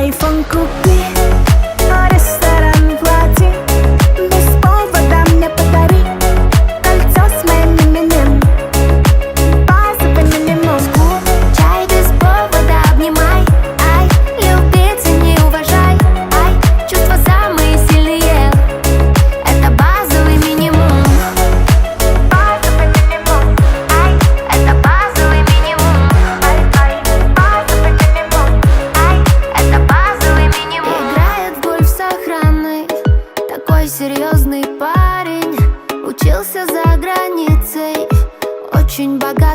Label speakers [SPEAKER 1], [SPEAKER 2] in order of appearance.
[SPEAKER 1] Айфон купи, ресторан плати, без повода мне подари кольцо с моим именем, базовый минимум.
[SPEAKER 2] Скучай без повода, обнимай, ай, любить и не уважай, ай, чувства самые сильные, это базовый минимум.
[SPEAKER 1] Базовый минимум,
[SPEAKER 2] Ай, это базовый минимум.
[SPEAKER 1] ай, базовый минимум.
[SPEAKER 2] Ай, это базовый минимум. Играет в гольф с охраной, такой серьезный парень, учился за границей, очень богатый.